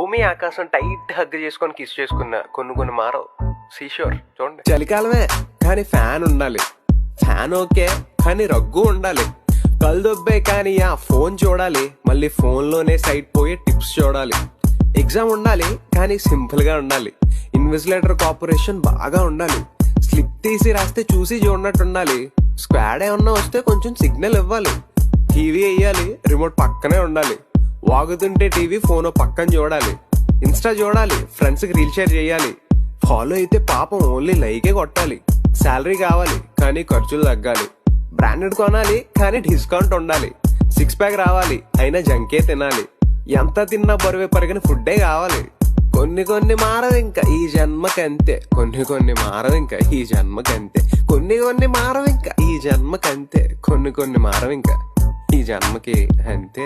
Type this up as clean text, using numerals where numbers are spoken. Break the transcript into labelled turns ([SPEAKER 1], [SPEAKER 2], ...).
[SPEAKER 1] భూమి ఆకాశం tight hug చేసుకొని కిస్ చేసుకున్న కొన్ని మారవు. సీషోర్ చూడండి.
[SPEAKER 2] చలికాలమే కానీ ఫ్యాన్ ఉండాలి, ఫ్యాన్ ఓకే కానీ రగ్గు ఉండాలి. కళ్ళదొబ్బే కానీ ఆ ఫోన్ చూడాలి, మళ్ళీ ఫోన్ లోనే సైట్ పోయి టిప్స్ చూడాలి. ఎగ్జామ్ ఉండాలి కానీ సింపుల్ గా ఉండాలి. ఇన్విజిలేటర్ కార్పొరేషన్ బాగా ఉండాలి. స్లిప్ తీసి రాస్తే చూసి చూడనట్టు ఉండాలి. స్క్వాడ్ ఏమన్నా వస్తే కొంచెం సిగ్నల్ ఇవ్వాలి. టీవీ వేయాలి, రిమోట్ పక్కనే ఉండాలి. వాగుతుంటే టీవీ ఫోన్ పక్కన చూడాలి. ఇన్స్టా చూడాలి, ఫ్రెండ్స్ కి రీల్ షేర్ చేయాలి. ఫాలో అయితే పాపం ఓన్లీ లైకే కొట్టాలి. శాలరీ కావాలి కానీ ఖర్చులు తగ్గాలి. బ్రాండెడ్ కొనాలి కానీ డిస్కౌంట్ ఉండాలి. సిక్స్ ప్యాక్ రావాలి అయినా జంకే తినాలి. ఎంత తిన్నా బరువే పరిగిన ఫుడ్డే కావాలి. కొన్ని మారవు ఇంకా ఈ జన్మకంతే, కొన్ని మారవు ఇంకా ఈ జన్మకంతే, కొన్ని మారవు ఇంకా ఈ జన్మకంతే, కొన్ని మారవు ఇంకా ఈ జన్మకి అంతే.